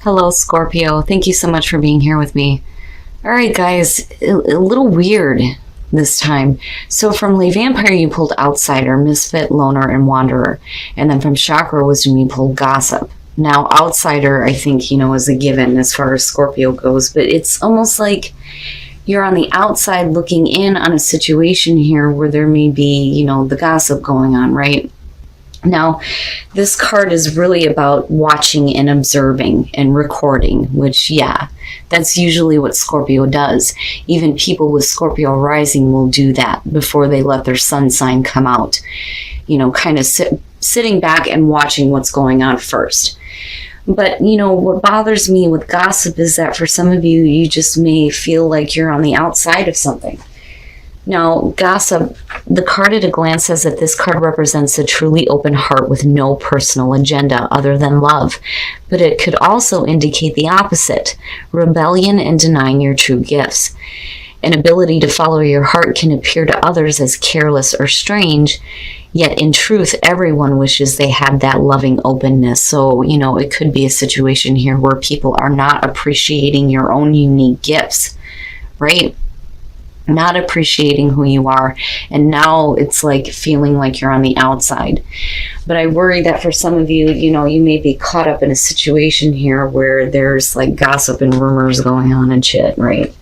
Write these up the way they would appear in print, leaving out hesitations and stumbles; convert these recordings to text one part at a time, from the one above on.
Hello, Scorpio. Thank you so much for being here with me. All right, guys, a little weird this time. So from Le Vampire, you pulled Outsider, Misfit, Loner, and Wanderer. And then from Chakra Wisdom, you pulled Gossip. Now, Outsider, I think, is a given as far as Scorpio goes, but it's almost like you're on the outside looking in on a situation here where there may be, the gossip going on, right? Now, this card is really about watching and observing and recording, which, that's usually what Scorpio does. Even people with Scorpio rising will do that before they let their sun sign come out. Kind of sitting back and watching what's going on first. But, what bothers me with gossip is that for some of you, you just may feel like you're on the outside of something. Now, gossip, the card at a glance says that this card represents a truly open heart with no personal agenda other than love. But it could also indicate the opposite, rebellion and denying your true gifts. An ability to follow your heart can appear to others as careless or strange, yet in truth, everyone wishes they had that loving openness. So, it could be a situation here where people are not appreciating your own unique gifts, right? Not appreciating who you are, and now it's like feeling like you're on the outside. But I worry that for some of you, you may be caught up in a situation here where there's like gossip and rumors going on and shit, right?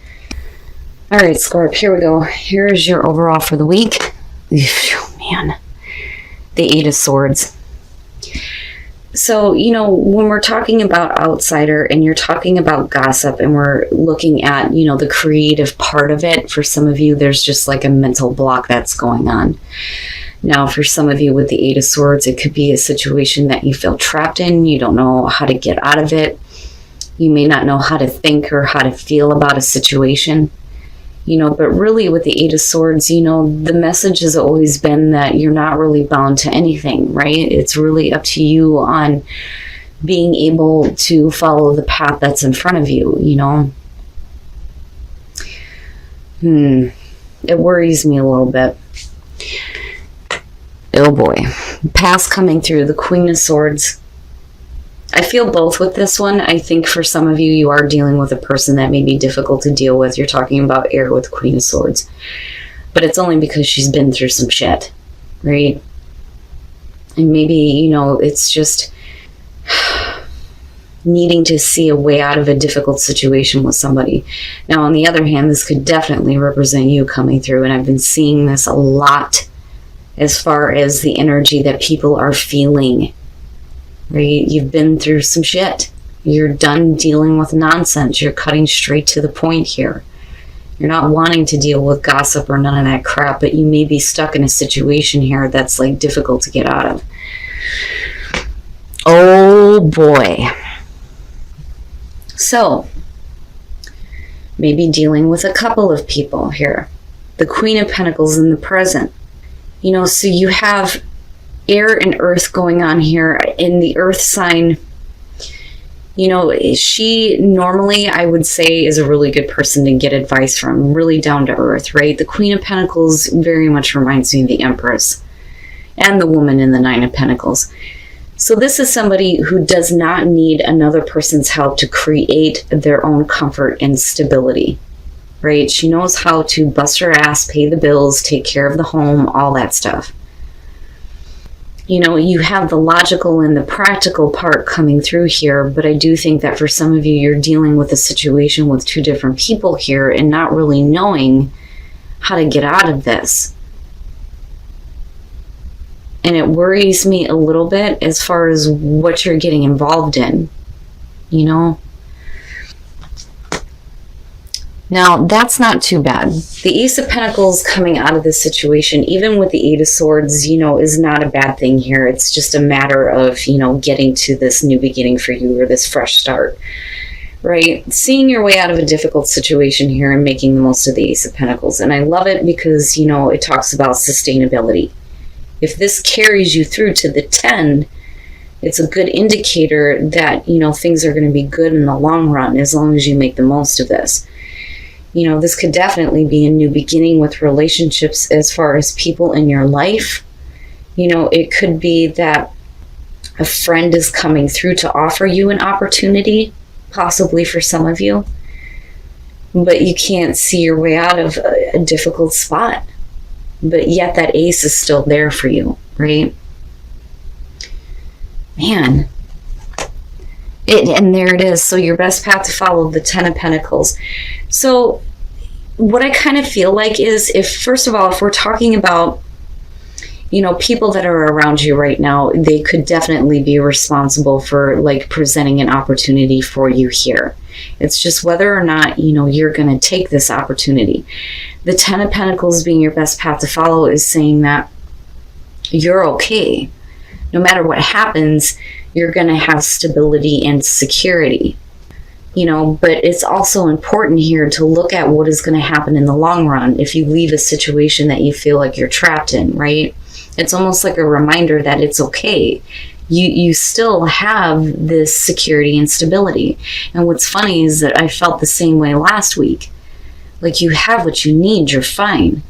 All right, Scorp, here we go. Here's your overall for the week. Man, the Eight of Swords. So, when we're talking about Outsider and you're talking about gossip and we're looking at, the creative part of it, for some of you, there's just like a mental block that's going on. Now, for some of you with the Eight of Swords, it could be a situation that you feel trapped in. You don't know how to get out of it. You may not know how to think or how to feel about a situation. But really with the Eight of Swords, the message has always been that you're not really bound to anything, right? It's really up to you on being able to follow the path that's in front of you, It worries me a little bit. Oh boy. Past coming through, the Queen of Swords. I feel both with this one. I think for some of you, you are dealing with a person that may be difficult to deal with. You're talking about air with Queen of Swords. But it's only because she's been through some shit, right? And maybe, it's just needing to see a way out of a difficult situation with somebody. Now, on the other hand, this could definitely represent you coming through. And I've been seeing this a lot as far as the energy that people are feeling. Right? You've been through some shit. You're done dealing with nonsense. You're cutting straight to the point here. You're not wanting to deal with gossip or none of that crap, but you may be stuck in a situation here that's like difficult to get out of. Oh boy. So, maybe dealing with a couple of people here. The Queen of Pentacles in the present. So you have air and earth going on here. In the earth sign, she normally, I would say, is a really good person to get advice from, really down to earth, right? The Queen of Pentacles very much reminds me of the Empress and the woman in the Nine of Pentacles. So this is somebody who does not need another person's help to create their own comfort and stability, right? She knows how to bust her ass, pay the bills, take care of the home, all that stuff. You have the logical and the practical part coming through here, but I do think that for some of you, you're dealing with a situation with two different people here and not really knowing how to get out of this. And it worries me a little bit as far as what you're getting involved in, Now, that's not too bad. The Ace of Pentacles coming out of this situation, even with the Eight of Swords, is not a bad thing here. It's just a matter of, getting to this new beginning for you or this fresh start, right? Seeing your way out of a difficult situation here and making the most of the Ace of Pentacles. And I love it because, it talks about sustainability. If this carries you through to the 10, it's a good indicator that, things are going to be good in the long run as long as you make the most of this. This could definitely be a new beginning with relationships as far as people in your life. It could be that a friend is coming through to offer you an opportunity, possibly for some of you, but you can't see your way out of a difficult spot. But yet that ace is still there for you, right? Man. And there it is. So your best path to follow, the Ten of Pentacles. So what I kind of feel like is, if, first of all, if we're talking about, you know, people that are around you right now, they could definitely be responsible for like presenting an opportunity for you here. It's just whether or not, you know, you're going to take this opportunity. The Ten of Pentacles being your best path to follow is saying that you're okay. No matter what happens, you're going to have stability and security. You know, but it's also important here to look at what is going to happen in the long run if you leave a situation that you feel like you're trapped in, right? It's almost like a reminder that it's okay. You still have this security and stability. And what's funny is that I felt the same way last week. Like, you have what you need, you're fine,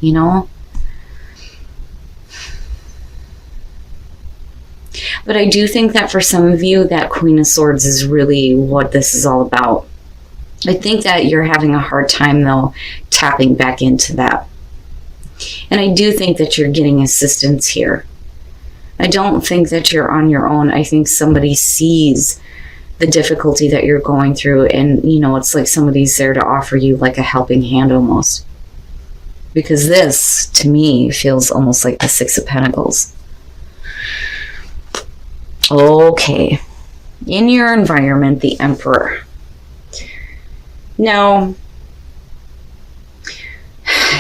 you know? But I do think that for some of you, that Queen of Swords is really what this is all about. I think that you're having a hard time, though, tapping back into that. And I do think that you're getting assistance here. I don't think that you're on your own. I think somebody sees the difficulty that you're going through, and, you know, it's like somebody's there to offer you like a helping hand almost. Because this, to me, feels almost like the Six of Pentacles. Okay, in your environment, the Emperor. Now,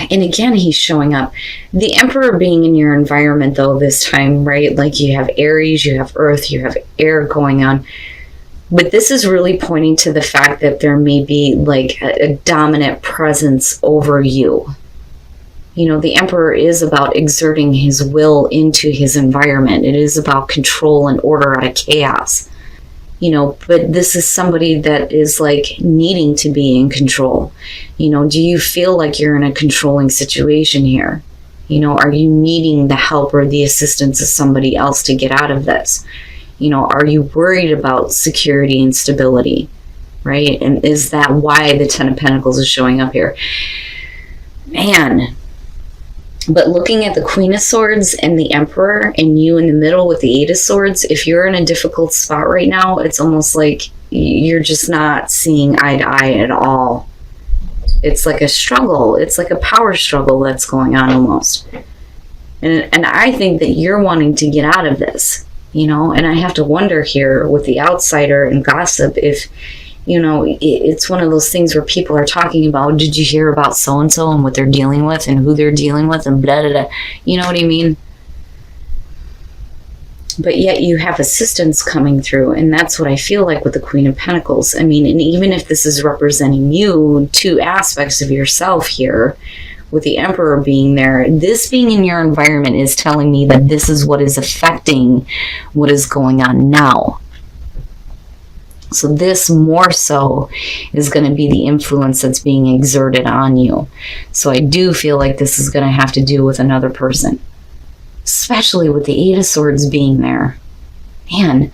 and again, he's showing up. The Emperor being in your environment, though, this time, right? Like, you have Aries, you have Earth, you have air going on. But this is really pointing to the fact that there may be like a dominant presence over you. You know, the Emperor is about exerting his will into his environment. It is about control and order out of chaos. You know, but this is somebody that is like needing to be in control. You know, do you feel like you're in a controlling situation here? You know, are you needing the help or the assistance of somebody else to get out of this? You know, are you worried about security and stability? Right? And is that why the Ten of Pentacles is showing up here? Man. But looking at the Queen of Swords and the Emperor and you in the middle with the Eight of Swords, if you're in a difficult spot right now, it's almost like you're just not seeing eye to eye at all. It's like a struggle. It's like a power struggle that's going on almost. And I think that you're wanting to get out of this, you know, and I have to wonder here with the outsider and gossip if, you know, it's one of those things where people are talking about, did you hear about so-and-so and what they're dealing with and who they're dealing with and blah, blah, blah. You know what I mean? But yet you have assistance coming through, and that's what I feel like with the Queen of Pentacles. I mean, and even if this is representing you, two aspects of yourself here, with the Emperor being there, this being in your environment is telling me that this is what is affecting what is going on now. So this more so is going to be the influence that's being exerted on you. So I do feel like this is going to have to do with another person, especially with the Eight of Swords being there. Man.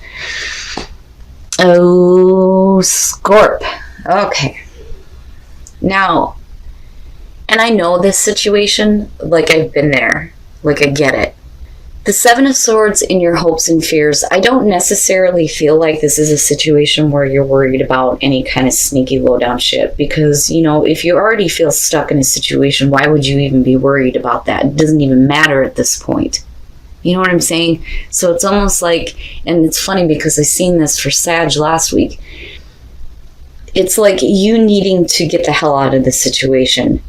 Oh, Scorp. Okay. Now, and I know this situation, like I've been there, like I get it. The Seven of Swords in your hopes and fears, I don't necessarily feel like this is a situation where you're worried about any kind of sneaky low-down shit. Because, you know, if you already feel stuck in a situation, why would you even be worried about that? It doesn't even matter at this point. You know what I'm saying? So it's almost like, and it's funny because I seen this for Sag last week. It's like you needing to get the hell out of this situation.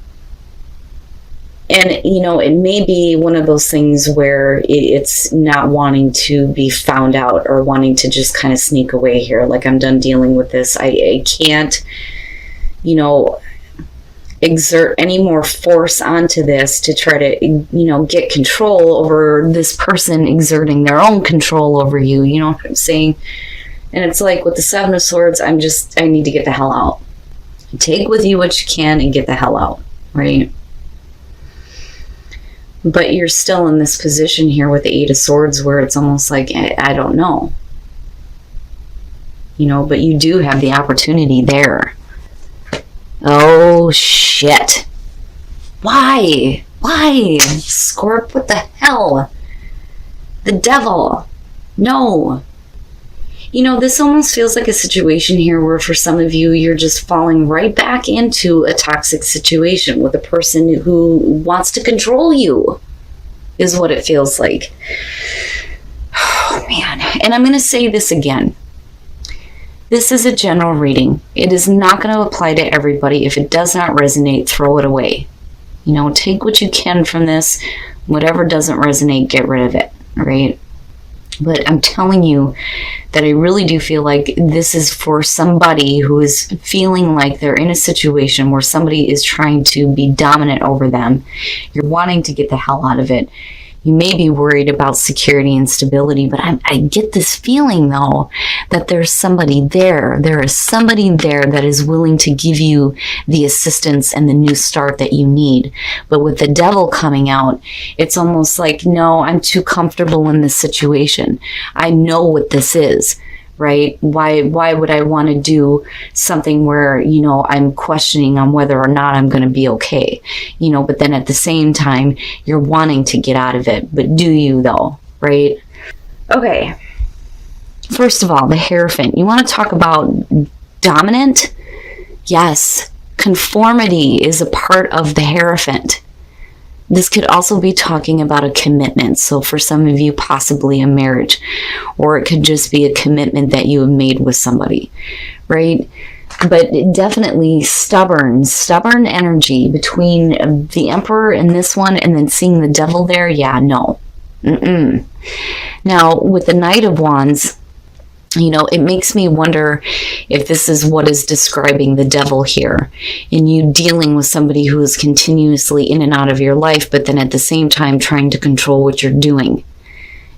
And, you know, it may be one of those things where it's not wanting to be found out or wanting to just kind of sneak away here. Like, I'm done dealing with this. I can't, you know, exert any more force onto this to try to, you know, get control over this person exerting their own control over you. You know what I'm saying? And it's like with the Seven of Swords, I need to get the hell out. Take with you what you can and get the hell out, right? But you're still in this position here with the Eight of Swords where it's almost like, I don't know. but you do have the opportunity there. Oh, shit. Why? Scorp, what the hell? The devil. No. This almost feels like a situation here where for some of you, you're just falling right back into a toxic situation with a person who wants to control you, is what it feels like. Oh, man. And I'm going to say this again. This is a general reading. It is not going to apply to everybody. If it does not resonate, throw it away. Take what you can from this. Whatever doesn't resonate, get rid of it, right? But I'm telling you that I really do feel like this is for somebody who is feeling like they're in a situation where somebody is trying to be dominant over them. You're wanting to get the hell out of it. You may be worried about security and stability, but I get this feeling, though, that there's somebody there. There is somebody there that is willing to give you the assistance and the new start that you need. But with the devil coming out, it's almost like, no, I'm too comfortable in this situation. I know what this is. Right? Why would I want to do something where, I'm questioning on whether or not I'm going to be okay, but then at the same time, you're wanting to get out of it. But do you though? Right? Okay. First of all, the Hierophant. You want to talk about dominant? Yes. Conformity is a part of the Hierophant. This could also be talking about a commitment. So for some of you, possibly a marriage, or it could just be a commitment that you have made with somebody, right? But definitely stubborn energy between the Emperor and this one, and then seeing the devil there. Yeah, no. Now, with the Knight of Wands, it makes me wonder if this is what is describing the devil here, in you dealing with somebody who is continuously in and out of your life, but then at the same time trying to control what you're doing.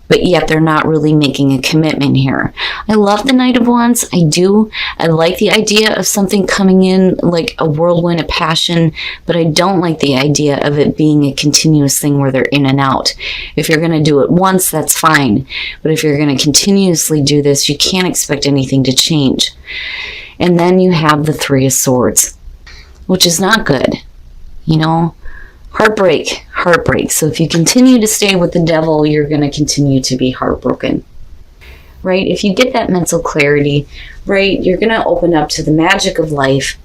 But yet they're not really making a commitment here. I love the Knight of Wands. I do. I like the idea of something coming in like a whirlwind of passion, but I don't like the idea of it being a continuous thing where they're in and out. If you're going to do it once, that's fine. But if you're going to continuously do this, you can't expect anything to change. And then you have the Three of Swords, which is not good. Heartbreak. So if you continue to stay with the devil, you're going to continue to be heartbroken, right? If you get that mental clarity, right, you're going to open up to the magic of life,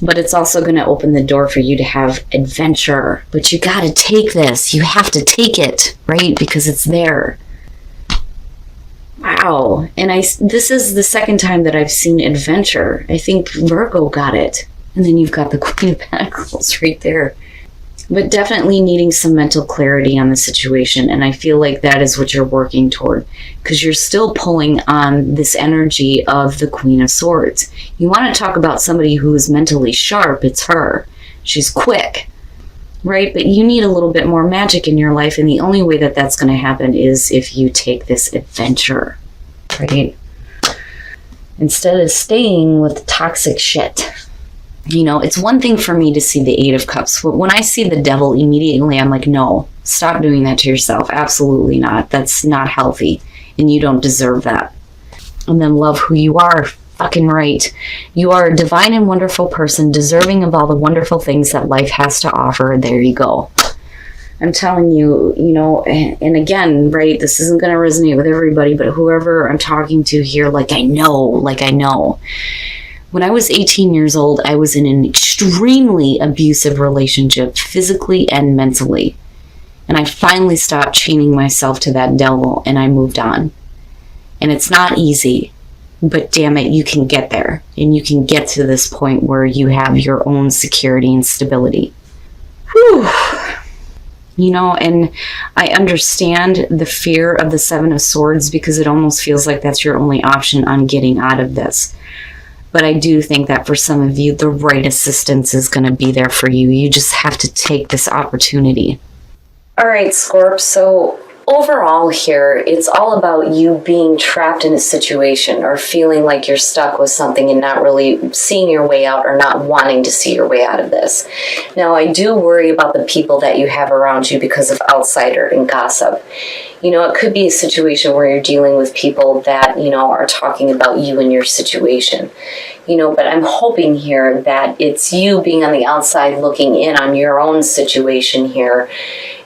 but it's also going to open the door for you to have adventure. But you got to take this. You have to take it, right? Because it's there. Wow. And this is the second time that I've seen adventure. I think Virgo got it. And then you've got the Queen of Pentacles right there. But definitely needing some mental clarity on the situation. And I feel like that is what you're working toward, because you're still pulling on this energy of the Queen of Swords. You want to talk about somebody who is mentally sharp. It's her. She's quick, right? But you need a little bit more magic in your life. And the only way that that's going to happen is if you take this adventure, right? Instead of staying with toxic shit. It's one thing for me to see the Eight of Cups, but when I see the devil, immediately I'm like, no, stop doing that to yourself. Absolutely not. That's not healthy, and you don't deserve that. And then love who you are. Fucking right. You are a divine and wonderful person, deserving of all the wonderful things that life has to offer. There you go. I'm telling you, and again, right, this isn't going to resonate with everybody, but whoever I'm talking to here, I know. When I was 18 years old, I was in an extremely abusive relationship, physically and mentally. And I finally stopped chaining myself to that devil, and I moved on. And it's not easy, but damn it, you can get there. And you can get to this point where you have your own security and stability. Whew. And I understand the fear of the Seven of Swords, because it almost feels like that's your only option on getting out of this. But I do think that for some of you, the right assistance is going to be there for you. You just have to take this opportunity. All right, Scorp. So overall here, it's all about you being trapped in a situation or feeling like you're stuck with something and not really seeing your way out or not wanting to see your way out of this. Now, I do worry about the people that you have around you because of outsider and gossip. It could be a situation where you're dealing with people that, are talking about you and your situation. But I'm hoping here that it's you being on the outside looking in on your own situation here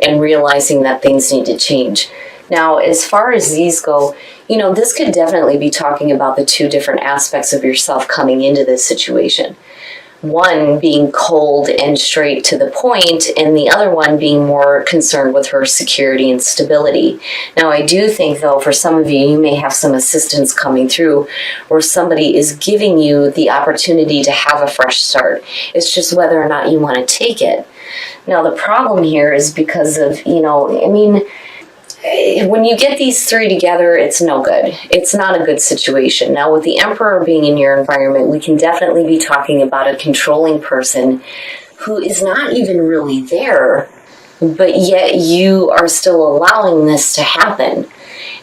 and realizing that things need to change. Now, as far as these go, this could definitely be talking about the two different aspects of yourself coming into this situation. One being cold and straight to the point, and the other one being more concerned with her security and stability. Now, I do think, though, for some of you, you may have some assistance coming through where somebody is giving you the opportunity to have a fresh start. It's just whether or not you want to take it. Now, the problem here is because of, when you get these three together, it's no good. It's not a good situation. Now, with the Emperor being in your environment, we can definitely be talking about a controlling person who is not even really there, but yet you are still allowing this to happen.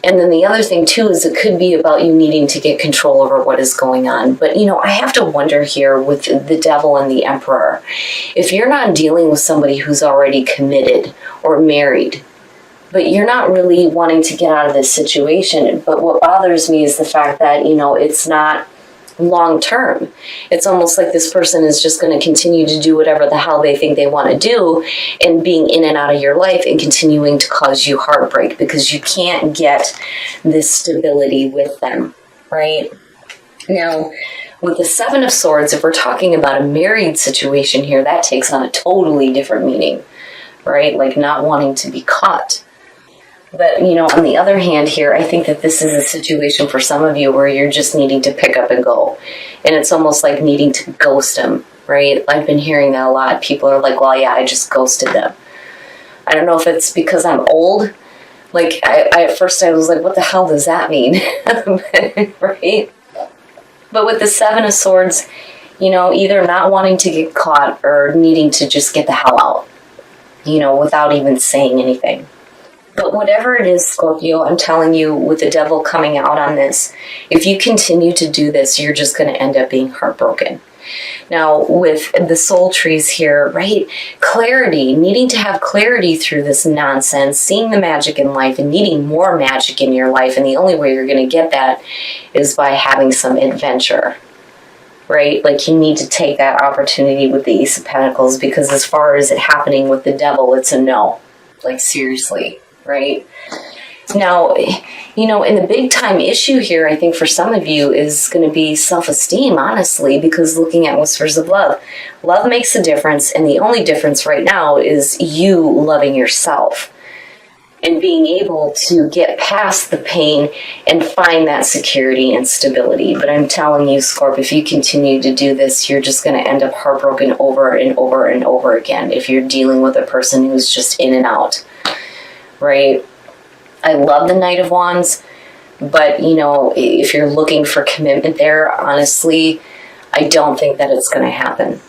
And then the other thing, too, is it could be about you needing to get control over what is going on. But, I have to wonder here with the Devil and the Emperor, if you're not dealing with somebody who's already committed or married, but you're not really wanting to get out of this situation. But what bothers me is the fact that, it's not long term. It's almost like this person is just going to continue to do whatever the hell they think they want to do and being in and out of your life and continuing to cause you heartbreak because you can't get this stability with them, right? Now, with the Seven of Swords, if we're talking about a married situation here, that takes on a totally different meaning, right? Like not wanting to be caught. But, on the other hand here, I think that this is a situation for some of you where you're just needing to pick up and go. And it's almost like needing to ghost them, right? I've been hearing that a lot. People are like, well, yeah, I just ghosted them. I don't know if it's because I'm old. Like, I at first I was like, what the hell does that mean? Right? But with the Seven of Swords, either not wanting to get caught or needing to just get the hell out, without even saying anything. But whatever it is, Scorpio, I'm telling you, with the Devil coming out on this, if you continue to do this, you're just going to end up being heartbroken. Now, with the soul trees here, right? Clarity, needing to have clarity through this nonsense, seeing the magic in life and needing more magic in your life. And the only way you're going to get that is by having some adventure, right? Like you need to take that opportunity with the Ace of Pentacles because as far as it happening with the Devil, it's a no. Like seriously. Right? Now, and the big time issue here, I think for some of you is going to be self-esteem, honestly, because looking at Whispers of Love, love makes a difference. And the only difference right now is you loving yourself and being able to get past the pain and find that security and stability. But I'm telling you, Scorp, if you continue to do this, you're just going to end up heartbroken over and over and over again if you're dealing with a person who's just in and out. Right? I love the Knight of Wands, but, if you're looking for commitment there, honestly, I don't think that it's going to happen.